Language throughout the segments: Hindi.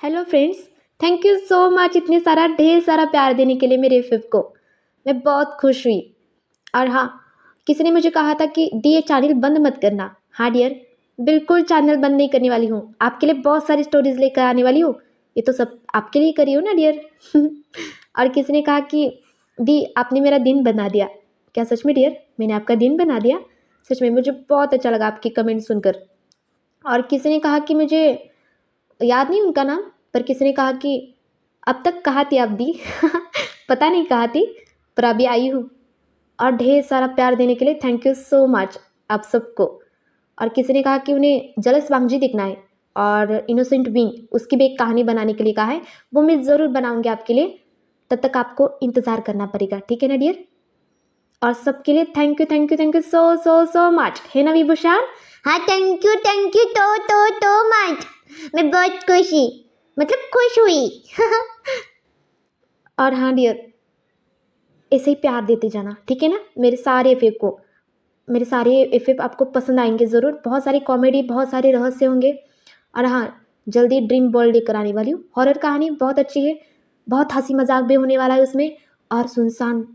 Hello friends. Thank you so much इतने सारा ढेर सारा प्यार देने के लिए मेरे एफएफ को। मैं बहुत खुश हुई। और हाँ, किसी ने मुझे कहा था कि दी ये चैनल बंद मत करना। हाँ डियर, बिल्कुल चैनल बंद नहीं करने वाली हूँ। आपके लिए बहुत सारी स्टोरीज लेकर आने वाली हूँ। ये तो सब आपके लिए करी हूँ ना डियर। और किसी ने कहा कि दी आपने मेरा दिन बना दिया। क्या सच में डियर मैंने आपका दिन बना दिया? सच में मुझे बहुत अच्छा लगा आपकी कमेंट सुनकर। और किसी ने कहा कि मुझे याद नहीं उनका नाम, पर किसी ने कहा कि अब तक कहाँ थी आप दी? पता नहीं कहाँ थी, पर अभी आई हूँ। और ढेर सारा प्यार देने के लिए थैंक यू सो मच आप सबको। और किसी ने कहा कि उन्हें जलस वांगजी देखना है और इनोसेंट विंग उसकी भी एक कहानी बनाने के लिए कहा है। वो मैं ज़रूर बनाऊंगी आपके लिए। तब तक आपको इंतज़ार करना पड़ेगा, ठीक है ना डियर? और सबके लिए thank you thank you thank you so so so much, है ना विभूषण? हाँ थैंक यू तो मच। मैं बहुत खुशी मतलब खुश हुई। और हाँ डियर, ऐसे ही प्यार देते जाना, ठीक है ना? मेरे सारे एफएफ को, मेरे सारे एफएफ आपको पसंद आएंगे ज़रूर। बहुत सारी कॉमेडी, बहुत सारे रहस्य होंगे। और हाँ, जल्दी ड्रीम वर्ल्ड लेकर आने वाली हूँ। हॉरर कहानी बहुत अच्छी है, बहुत हंसी मजाक भी होने वाला है उसमें। और सुनसान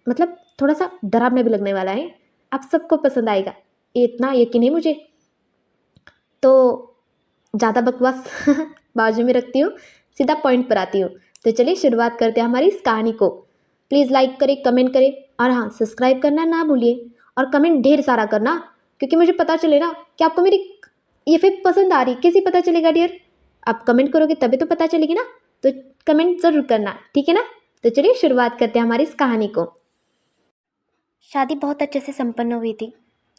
मतलब थोड़ा सा डरावना भी लगने वाला है। आप सबको पसंद आएगा, ये इतना यकीन है मुझे। तो ज़्यादा बकवास बाजू में रखती हूँ, सीधा पॉइंट पर आती हूँ। तो चलिए शुरुआत करते हैं हमारी इस कहानी को। प्लीज़ लाइक करें, कमेंट करें, और हाँ सब्सक्राइब करना ना भूलिए। और कमेंट ढेर सारा करना, क्योंकि मुझे पता चले ना कि आपको मेरी ये फिर पसंद आ रही। कैसे पता चलेगा डियर? आप कमेंट करोगे तभी तो पता चलेगी ना। तो कमेंट ज़रूर करना, ठीक है ना? तो चलिए शुरुआत करते हैं हमारी इस कहानी को। शादी बहुत अच्छे से संपन्न हुई थी।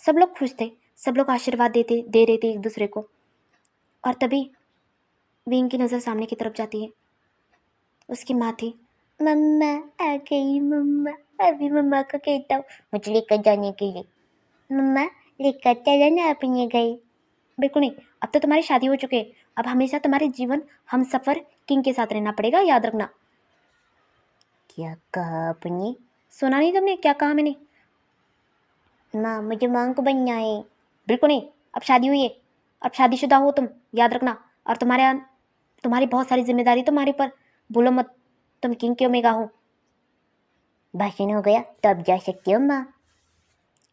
सब लोग खुश थे, सब लोग आशीर्वाद दे रहे थे एक दूसरे को। और तभी विंग की नज़र सामने की तरफ जाती है। उसकी माँ थी। मम्मा आ गई मम्मा। अभी मम्मा को कहता हूँ मुझे लेकर जाने के लिए। मम्मा लेकर चलो ना अपने घर। बिल्कुल नहीं, अब तो तुम्हारी शादी हो चुकी है। अब हमेशा तुम्हारे जीवन हम सफ़र किंग के साथ रहना पड़ेगा, याद रखना। क्या कहा आपने? सुना नहीं तुमने क्या कहा मैंने? माँ मुझे माँ को बनना है। बिल्कुल नहीं, अब शादी हुई है, अब शादीशुदा हो तुम, याद रखना। और तुम्हारी बहुत सारी जिम्मेदारी तुम्हारे ऊपर। भूलो मत, तुम किंग के ओमेगा हो। भाषण हो गया तो अब जा सकती हो माँ।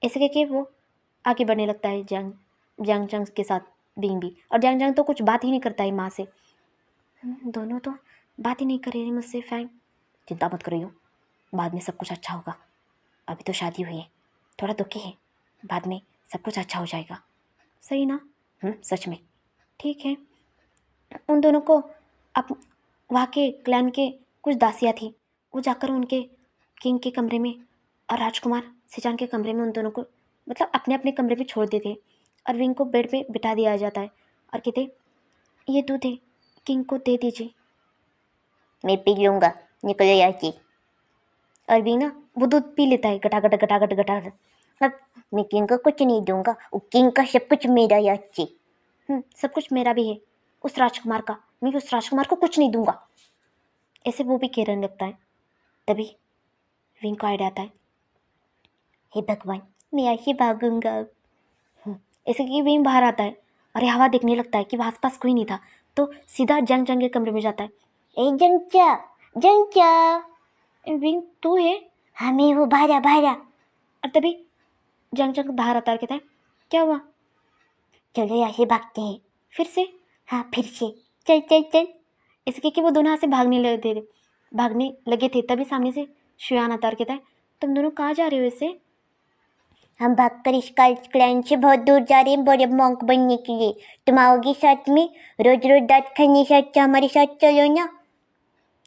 ऐसे कह के वो आगे बढ़ने लगता है जंग जंग के साथ। बिंग भी, और जंग जंग तो कुछ बात ही नहीं करता है माँ से। दोनों तो बात ही नहीं कर रहे मुझसे। फैंग, चिंता मत करियो, बाद में सब कुछ अच्छा होगा। अभी तो शादी हुई है, थोड़ा दुखी है, बाद में सब कुछ अच्छा हो जाएगा। सही ना? सच में। ठीक है। उन दोनों को अब वहाँ के क्लैन के कुछ दासियाँ थी, वो जाकर उनके किंग के कमरे में और राजकुमार सिजान के कमरे में उन दोनों को मतलब अपने अपने कमरे में छोड़ देते। और विंग को बेड पे बिठा दिया जाता है और कहते, ये दूध है, किंग को दे दीजिए। मैं पी लूँगा, निकलो यहाँ से। और विंग ना वो दूध पी लेता है, गटागट गटागट गटागट। अब मैं किंग को कुछ नहीं दूंगा, वो किंग का सब कुछ मेरा यहाँ से। सब कुछ मेरा भी है, उस राजकुमार का। मैं उस राजकुमार को कुछ नहीं दूंगा, ऐसे वो भी कहने लगता है। तभी विंग को आइडिया आता है। हे भगवान, मैं यहाँ से भागूंगा अब। ऐसे कि विंग बाहर आता है और ये हवा देखने लगता है कि वहाँ आसपास कोई नहीं था। तो सीधा जंग जंग के कमरे में जाता है। ए जंचा, जंचा। विंग तू है? हाँ मैं वो भारा भारा। और तभी जंग जंग बाहर आता है, कहता है, क्या हुआ? चलो यहाँ से भागते हैं। फिर से? हाँ फिर से। चल चल चल। इसके कि वो दोनों हाथ से भागने लगे थे। तभी सामने से शुयान आता है और कहता है, तुम दोनों कहाँ जा रहे हो इससे? हम भागकर इस क्लैन से बहुत दूर जा रहे हैं बड़े मॉन्क बनने के लिए। तुम आओगी साथ में? रोज रोज दांत खाने से अच्छा हमारे साथ चलो ना।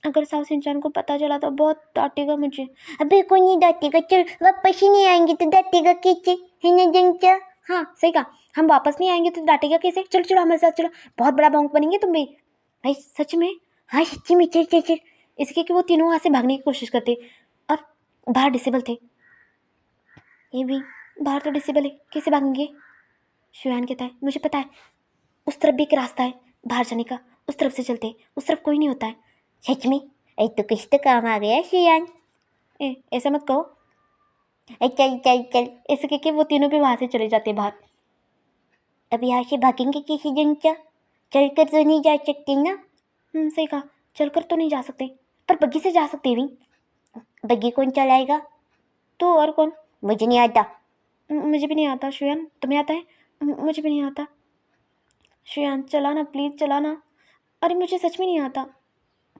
अगर साहु सिंचान को पता चला तो बहुत डांटेगा मुझे। अबे कोई नहीं डांटेगा, चल वापस ही नहीं आएंगे तो डांटेगा कैसे, है ना जंचा? हाँ सही कहा, हम वापस नहीं आएंगे तो डांटेगा कैसे? चलो चलो हमारे साथ चलो, बहुत बड़ा बॉन्क बनेंगे तुम भी। भाई सच में? हाँ सच्ची में, चल चल चल। इसके कि वो तीनों वहाँ से भागने की कोशिश करते। और बाहर डिसेबल थे। ये भी बाहर तो डिसेबल है, कैसे भागेंगे? शुयान कहता है, मुझे पता है, उस तरफ भी एक रास्ता है बाहर जाने का, उस तरफ से चलते हैं, उस तरफ कोई नहीं होता है। सच में? ऐ तो कुछ तो काम आ गया शियान। ऐसा मत कहो। चल चल चल। ऐसे कह के वो तीनों भी वहाँ से चले जाते हैं बाहर। अब यहाँ से भागेंगे किसी जंचा? चल कर तो नहीं जा सकते ना। सही कहा, चलकर तो नहीं जा सकते, पर बग्गी से जा सकते भी। बग्गी कौन चलाएगा? तो और कौन? मुझे नहीं आता। मुझे भी नहीं आता श्रेयान, तुम्हें आता है? मुझे भी नहीं आता। श्रेयान चलाना प्लीज़, चलाना। अरे मुझे सच में नहीं आता,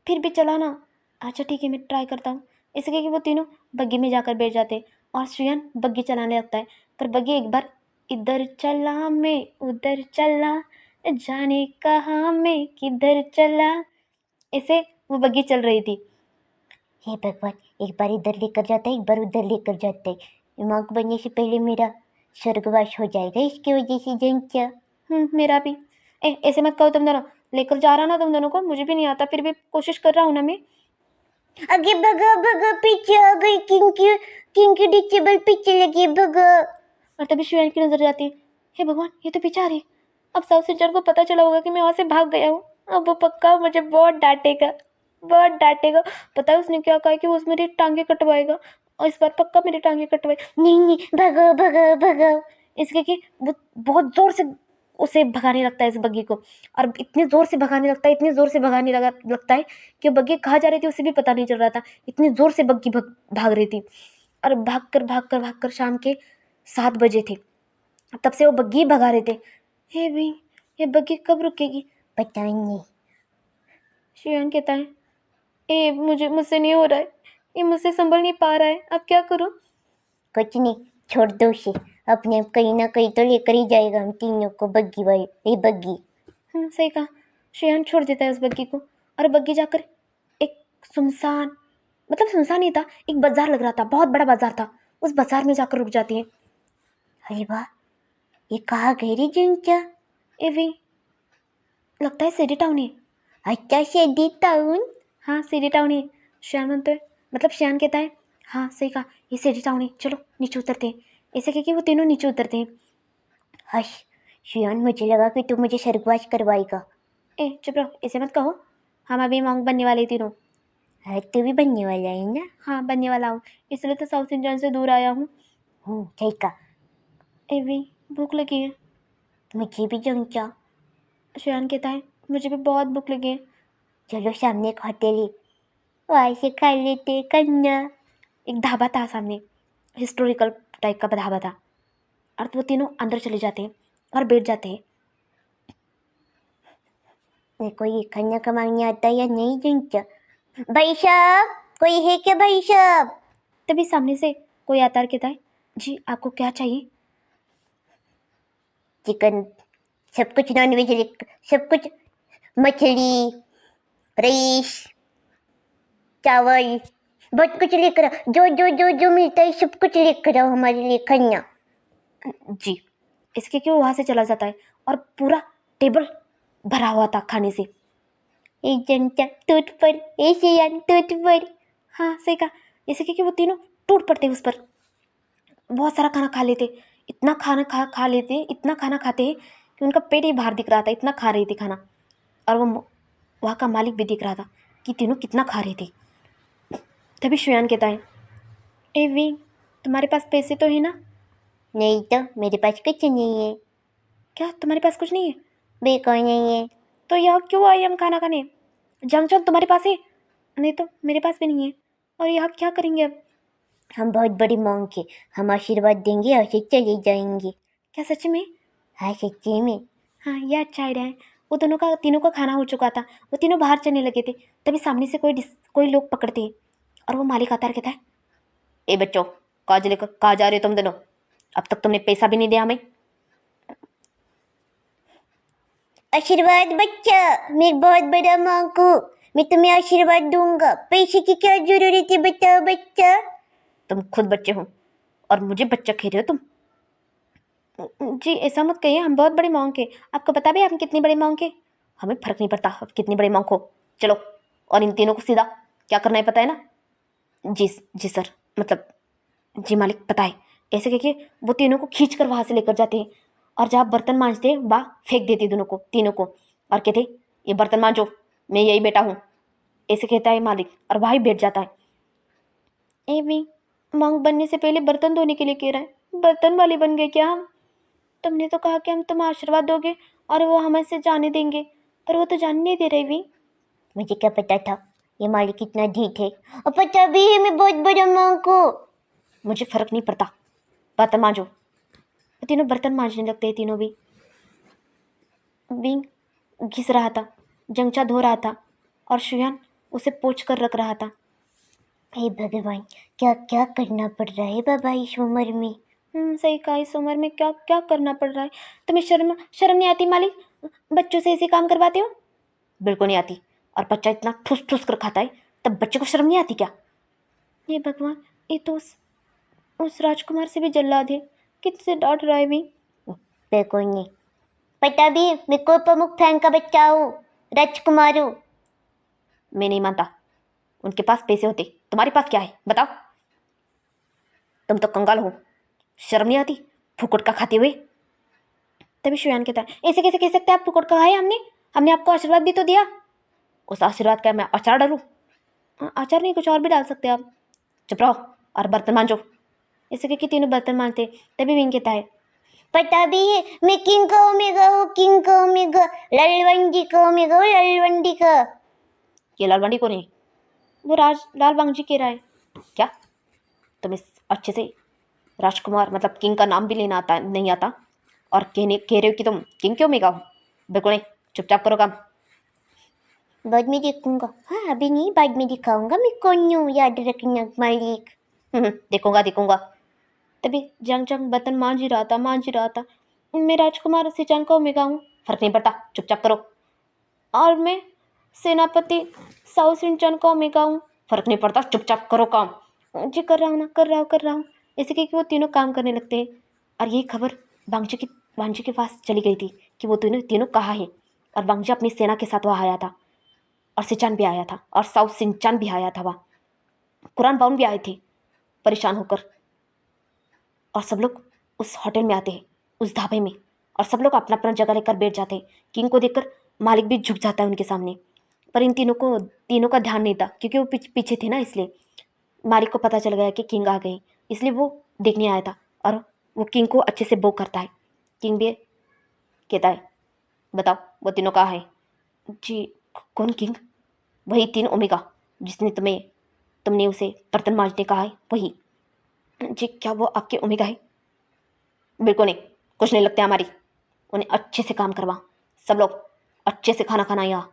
फिर भी चलाना। अच्छा ठीक है, मैं ट्राई करता हूँ। इसलिए कि वो तीनों बग्गी में जाकर बैठ जाते और श्रेयान बग्गी चलाने लगता है। पर बग्गी एक बार इधर चला मैं उधर चला, जाने कहाँ मैं किधर चला, ऐसे वो बग्गी चल रही थी। हे भगवान, एक बार इधर लेकर जाता है, एक बार उधर लेकर जाता है। मॉन्क बनने से पहले मेरा स्वर्गवास हो जाएगा इसकी वजह से जनचा। मेरा भी। ऐसे मत कहो तुम दोनों, लेकर जा रहा ना तुम दोनों को, मुझे भी नहीं आता, फिर भी कोशिश कर रहा हूँ ना मैं। आगे भगा भगा, पीछे आ गई किंकी। किंकी डिचेबल पीछे लगी, भगा। और तभी श्रेयान की नजर जाती है। हे भगवान, ये तो पीछे आ रही है। अब साउथ सिस्टर को पता चला होगा कि मैं वहाँ से भाग गया हूँ। अब वो पक्का मुझे बहुत डांटेगा, बहुत डांटेगा। पता है उसने क्या कहा है कि वो मेरी टांगे कटवाएगा, और इस बार पक्का मेरी टांगे कटवाएगा। नहीं नहीं, भगाओ भगाओ भगाओ। इसलिए कि वो बहुत जोर से उसे भगाने लगता है इस बग्गी को, और इतनी जोर से भगाने लगता है, इतनी जोर से भगाने लगता है कि बग्गी कहाँ जा रही थी उसे भी पता नहीं चल रहा था। इतनी जोर से बग्गी भाग रही थी, और भाग कर शाम के 7 बजे थे, तब से वो बग्गी भगा रहे थे। हे भी, ये बग्गी कब रुकेगी? पता नहीं। श्रेयान कहता है, ए मुझसे नहीं हो रहा है, ये मुझसे संभल नहीं पा रहा है, अब क्या करूँ? कुछ नहीं, छोड़ दो उसे। अपने आप कहीं ना कहीं तो लेकर ही जाएगा हम तीनों को, बग्गी भाई। ये बग्गी। सही कहा। श्रेयान छोड़ देता है उस बग्गी को, और बग्गी जाकर एक सुनसान, मतलब सुनसान नहीं था, एक बाजार लग रहा था, बहुत बड़ा बाजार था, उस बाजार में जाकर रुक जाती है। अरे वाह, ये कहाँ गई रे जनचा? ए भी, लगता है सिटी टाउन है। अच्छा, शेडी टाउन। हाँ सिटी टाउन है, श्रेयान म्हणतोय, मतलब श्रेयान कहता है हाँ सही कहा, ये सिटी टाउन है, चलो नीचे उतरते हैं। ऐसे कह के वो तीनों नीचे उतरते हैं। हश शियान, मुझे लगा कि तू मुझे स्वर्गवास करवाएगा। ए चुप रहो, ऐसे मत कहो, हम अभी मॉन्क बनने वाले हैं तीनों। हाँ, तू भी बनने वाला है ना? हाँ बनने वाला हूँ, इसलिए तो साउथ इंडियन से दूर आया हूँ। ठीक है। ए भी, भूख लगी है। मुझे भी जनचा। श्रेयान कहता है मुझे भी बहुत भूख लगी है। चलो सामने एक होटल है, वहाँ से खा लेते कन्या। एक ढाबा था सामने, हिस्टोरिकल टाइप का ढाबा था, और वो तीनों अंदर चले जाते हैं और बैठ जाते हैं। मेरे को ये खाना कमाने आता या नहीं जनचा? भाई साहब, कोई है क्या भाई साहब? तभी सामने से कोई आता है, कहता है जी आपको क्या चाहिए? चिकन, सब कुछ नॉनवेज, सब कुछ, मछली, राइस, चावल, बहुत कुछ लेकर आओ। जो जो जो जो मिलता है सब कुछ लेकर आओ हमारे लिए खाना। जी। इसके कि वो वहाँ से चला जाता है, और पूरा टेबल भरा हुआ था खाने से। एक जनता टूट पर, ऐसे यान टूट पर। हाँ सही कहा। इसके कि वो तीनों टूट पड़ते उस पर, बहुत सारा खाना खा लेते, इतना खाना खा लेते, इतना खाना खाते हैं कि उनका पेट ही बाहर दिख रहा था, इतना खा रही थी खाना। और वो वहाँ का मालिक भी दिख रहा था कि तीनों कितना खा रहे थे। तभी श्रेयान कहता है, ए वी, तुम्हारे पास पैसे तो है ना? नहीं तो मेरे पास कुछ नहीं है। क्या तुम्हारे पास कुछ नहीं है? बेकार नहीं है। तो यहाँ क्यों आई हम खाना खाने? जंग जंग तुम्हारे पास है? नहीं तो मेरे पास भी नहीं है, और यहाँ क्या करेंगे अब? हम बहुत बड़ी मांग के, हम आशीर्वाद देंगे और फिर चले जाएंगे। क्या सच में? हाँ सच्ची में। हाँ ये अच्छा आइडिया है। वो दोनों का, तीनों का खाना हो चुका था, वो तीनों बाहर चलने लगे थे, तभी सामने से कोई लोग पकड़ते हैं, और वो मालिक आता है, कहता है, ए बच्चों, कहाँ जा रहे हो तुम दोनों? अब तक तुमने पैसा भी नहीं दिया हमें। आशीर्वाद बच्चा, मैं बहुत बड़ा मांग हूँ, मैं तुम्हें आशीर्वाद दूंगा। पैसे की क्या जरूरत है बताओ बच्चा? तुम खुद बच्चे हो और मुझे बच्चा कह रहे हो तुम? जी ऐसा मत कहिए, हम बहुत बड़े मॉन्क हैं, आपको पता भी है हम कितनी बड़े मॉन्क हैं? हमें फर्क नहीं पड़ता अब कितनी बड़े मॉन्क हो, चलो। और इन तीनों को सीधा क्या करना है पता है ना? जी जी सर, मतलब जी मालिक पता है। ऐसे कह के वो तीनों को खींच कर वहाँ से लेकर जाते हैं, और जहाँ बर्तन मांजते हैं वहाँ फेंक देते दोनों को, तीनों को, और कहते ये बर्तन मांजो, मैं यही बैठा हूँ, ऐसे कहता है मालिक, और वहाँ ही बैठ जाता है। ए भी, मॉन्क बनने से पहले बर्तन धोने के लिए कह रहा है, बर्तन वाले बन गए क्या हम? तुमने तो कहा कि हम तुम आशीर्वाद दोगे और वो हमें से जाने देंगे, पर वो तो जाने नहीं दे रहे भी। मुझे क्या पता था ये मालिक इतना ढीठ है। और पता भी है मैं बहुत बड़ा मांग हूँ। मुझे फ़र्क नहीं पड़ता, बर्तन मांजो। वो तीनों बर्तन मांजने लगते हैं, तीनों भी। बिंग घिस रहा था, जंगचा धो रहा था और शुयान उसे पोंछ कर रख रहा था। हे भगवान, क्या क्या करना पड़ रहा है बाबा इस उम्र में। सही कहा, इस उम्र में क्या क्या करना पड़ रहा है। तुम्हें शर्म शर्म नहीं आती मालिक? बच्चों से ऐसे काम करवाते हो? बिल्कुल नहीं आती। और बच्चा इतना ठुस ठुस कर खाता है, तब बच्चे को शर्म नहीं आती क्या? ये भगवान, ये तो उस राजकुमार से भी जल्लाद है, किससे डांट रहा है भी। कोई नहीं, पता भी है मैं को प्रमुख फैन का बच्चा हूँ, राजकुमार हूँ। मैं नहीं मानता। उनके पास पैसे होते, तुम्हारे पास क्या है बताओ? तुम तो कंगाल हो, शर्म नहीं आती फुकट का खाते हुए। तभी शुयान कहता है, ऐसे कैसे कह सकते हैं आप? फुकट का खाए हमने हमने आपको आशीर्वाद भी तो दिया। उस आशीर्वाद का मैं अचार डालूं? अचार नहीं, कुछ और भी डाल सकते हैं आप। चुप रहो और बर्तन मांजो। ऐसे कह के तीनों बर्तन मांजते। तभी विंग कहता है, पता भी है मैं किंग का ओमेगा हूँ, किंग का ओमेगा, ललवंडी का ओमेगा हूँ, ललवंडी का। ये लालवानी कौन है? वो लाल वांगजी कह रहा है। क्या तुम्हें अच्छे से राजकुमार मतलब किंग का नाम भी लेना आता नहीं आता? और कह रहे हो कि तुम किंग क्यों मेगा हो? बिल्कुल नहीं, चुपचाप करो काम। बाद में देखूंगा। हाँ अभी नहीं, बाद में दिखाऊंगा मैं कौन हूँ, याद रखना मालिक। देखूंगा देखूंगा। तभी जंग जंग बर्तन मांझ ही रहा था। मैं राजकुमार सिंचान का ओमेगा हूँ, फर्क नहीं पड़ता, चुपचाप करो। और मैं सेनापति साउ सिंचान का ओमेगा हूँ, फर्क नहीं पड़ता, चुपचाप करो काम। जी कर रहा हूँ ना, कर रहा हूँ। ऐसे कि वो तीनों काम करने लगते हैं। और यही खबर बांगजी के पास चली गई थी कि वो तीनों तीनों कहाँ है। और बांगजी अपनी सेना के साथ वहाँ आया था। और सिंचान भी आया था, और साउ सिंचान भी आया था वहाँ। कुरान बाउन भी आए थे परेशान होकर। और सब लोग उस होटल में आते हैं, उस ढाबे में। और सब लोग अपना अपना जगह लेकर बैठ जाते हैं। किंग को देखकर मालिक भी झुक जाता है उनके सामने। पर इन तीनों का ध्यान नहीं था, क्योंकि वो पीछे थे ना, इसलिए मालिक को पता चल गया कि किंग आ गए, इसलिए वो देखने आया था। और वो किंग को अच्छे से बो करता है। किंग भी कहता है, बताओ वो तीनों कहाँ है? जी कौन किंग? वही 3 ओमेगा जिसने तुमने उसे बर्तन मांजने कहा है, वही। जी क्या वो आपके ओमेगा है? बिल्कुल नहीं, कुछ नहीं लगते हमारी। उन्हें अच्छे से काम करवा, सब लोग अच्छे से खाना खाना यहाँ।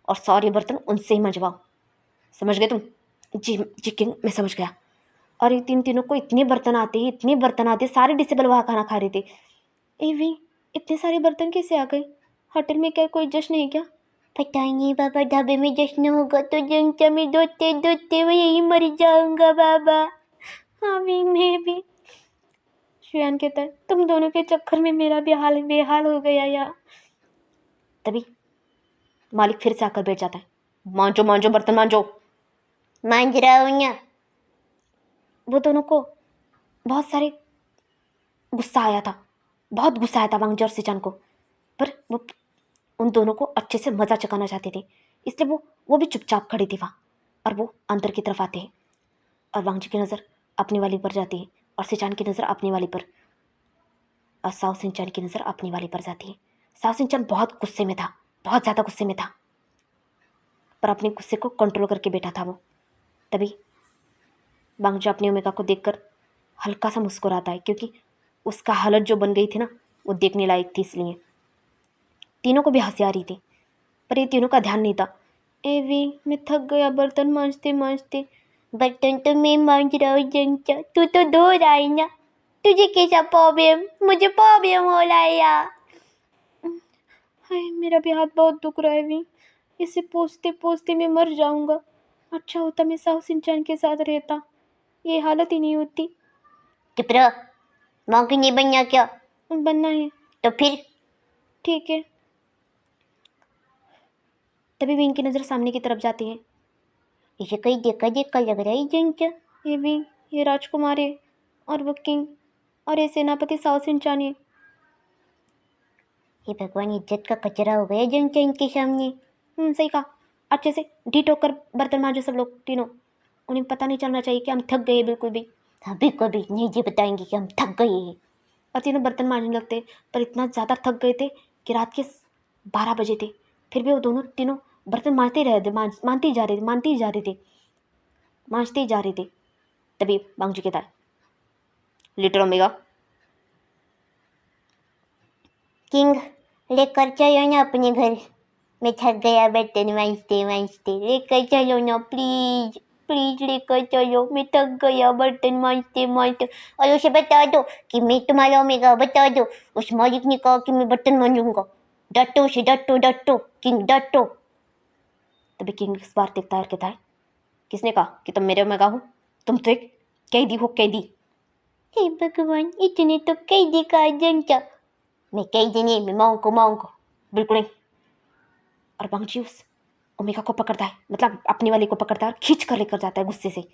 और सारे बर्तन उनसे ही मंजवाओ, समझ गए तुम? जी जी किंग, मैं समझ गया। और ये तीनों को इतने बर्तन आते, सारे डिसेबल वहाँ खाना खा रहे थे। एवी इतने सारे बर्तन कैसे आ गए? होटल में क्या कोई जश्न है क्या? पता नहीं बाबा, ढाबे में जश्न होगा तो जंगचा में धोते धोते मैं यही मर जाऊंगा बाबा। हाँ मैं भी। शुयान कहता है, तुम दोनों के चक्कर में मेरा भी बेहाल हो गया यार। तभी मालिक फिर से आकर बैठ जाता है। मांजो मांजो बर्तन मांजो। मांझ रहा हूँ ना। वो दोनों को बहुत सारे गुस्सा आया था, बहुत गुस्सा आया था वांगजी और सिचान को। पर वो उन दोनों को अच्छे से मज़ा चकाना चाहते थे, इसलिए वो भी चुपचाप खड़े थे वहाँ। और वो अंदर की तरफ आते हैं। और वांगजी की नज़र अपनी वाली पर जाती है, और सिचान की नज़र अपनी वाली पर, और साओ सिंचान की नज़र अपनी वाली पर जाती है। साओ सिंचान बहुत गुस्से में था, बहुत ज़्यादा गुस्से में था, पर अपने गुस्से को कंट्रोल करके बैठा था वो। तभी वांगजी अपनी ओमेगा को देखकर हल्का सा मुस्कुराता है, क्योंकि उसका हालत जो बन गई थी ना, वो देखने लायक थी। इसलिए तीनों को भी हंसी आ रही थी, पर ये तीनों का ध्यान नहीं था। एवी मैं थक गया बर्तन मांजते मांजते। बर्तन तो मैं मांझ रहा हूँ जंगचा, तू तो धो रहा है ना। तुझे कैसा प्रॉब्लम? मुझे प्रॉब्लम हो रहा है यार। हाय मेरा भी हाथ बहुत दुख रहा है भी, इसे पोंछते पोंछते मैं मर जाऊंगा। अच्छा होता मैं साहु सिंचान के साथ रहता, ये हालत ही नहीं होती। चुप रहो, मौकी नहीं बनना क्या? बनना है तो फिर ठीक है। तभी विंग की नज़र सामने की तरफ जाती है। इसे कहीं देखा देखा लग रहा है जंगचा। ये भी, ये राजकुमार है, और वो किंग, और ये सेनापति साहु सिंचान है। ये भगवान, इज्जत का कचरा हो गया जंगचा इनके सामने। सही कहा। अच्छे से ढीठ होकर बर्तन मांजो सब लोग तीनों। उन्हें पता नहीं चलना चाहिए कि हम थक गए बिल्कुल भी। अभी कभी नहीं जी बताएंगे कि हम थक गए हैं। और तीनों बर्तन मांजने लगते, पर इतना ज़्यादा थक गए थे कि रात के 12 बजे थे। फिर भी वो दोनों तीनों बर्तन मांजते रहे थे, मांजते ही जा रहे थे। तभी बांगजी कहता है, लिटिल ओमेगा, किंग लेकर चलो ना अपने घर, मैं थक गया बर्तन मांजते मांजते, लेकर चलो ना प्लीज प्लीज लेकर चलो, मैं थक गया बर्तन मांजते मांजते। और उसे बता दो कि मैं तुम्हारा ओमेगा, बता दो उस मालिक ने कहा कि मैं बर्तन मांजूंगा, डटो उसे, डटो किंग डटो। तभी किंग इस बार देखता है और कहता है, किसने कहा कि तुम मेरे ओमेगा हो? तुम तो एक कैदी हो, कैदी। हे भगवान, इतने तो कैदी का जनता। मैं कैदी नहीं, मैं मांगू बिल्कुल नहीं। और बांगजी उस ओमेगा को पकड़ता है, मतलब अपने वाले को पकड़ता है और खींच कर लेकर जाता है गुस्से से।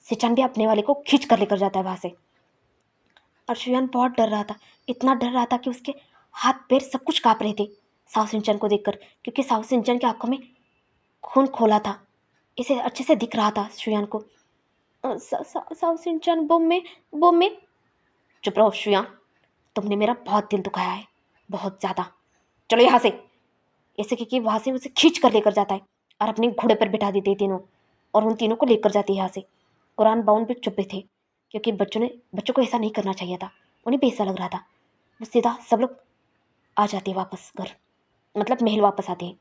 सिचान भी अपने वाले को खींच कर लेकर जाता है वहां से। और शुयान बहुत डर रहा था, इतना डर रहा था कि उसके हाथ पैर सब कुछ कांप रहे थे साओ सिंचन को देखकर, क्योंकि साओ सिंचन की आंखों में खून खोला था। इसे अच्छे से दिख रहा था शुयान को। साओ सिंचन बोम में। चुप रहो शुयान, तुमने मेरा बहुत दिल दुखाया है, बहुत ज़्यादा। चलो यहाँ से। ऐसे कि वहाँ से उसे खींच कर लेकर जाता है और अपने घोड़े पर बिठा देते हैं तीनों, और उन तीनों को लेकर जाते हैं यहाँ से। कुरान बाउन भी चुप थे, क्योंकि बच्चों को ऐसा नहीं करना चाहिए था। उन्हें भी ऐसा लग रहा था। वो सीधा सब लोग आ जाते हैं वापस घर, मतलब महल वापस आते हैं।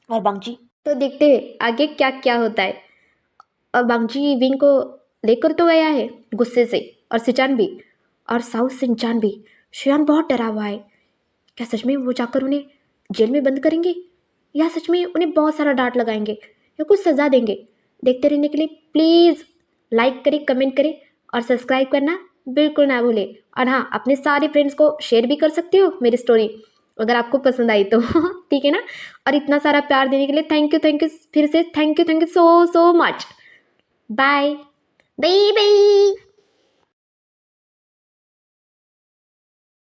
और बांगजी तो देखते हैं आगे क्या क्या होता है। और बांगजी विंग को लेकर तो गया है गुस्से से, और सिचान भी, और साउथ सिंचान भी। शुयान बहुत डरा हुआ है। क्या सच में वो जाकर उन्हें जेल में बंद करेंगे, या सच में उन्हें बहुत सारा डांट लगाएंगे, या कुछ सज़ा देंगे? देखते रहने के लिए प्लीज़ लाइक करें, कमेंट करें और सब्सक्राइब करना बिल्कुल ना भूलें। और हाँ, अपने सारे फ्रेंड्स को शेयर भी कर सकते हो मेरी स्टोरी, अगर आपको पसंद आई तो ठीक है ना। और इतना सारा प्यार देने के लिए थैंक यू, फिर से thank you so much. Bye bye bye.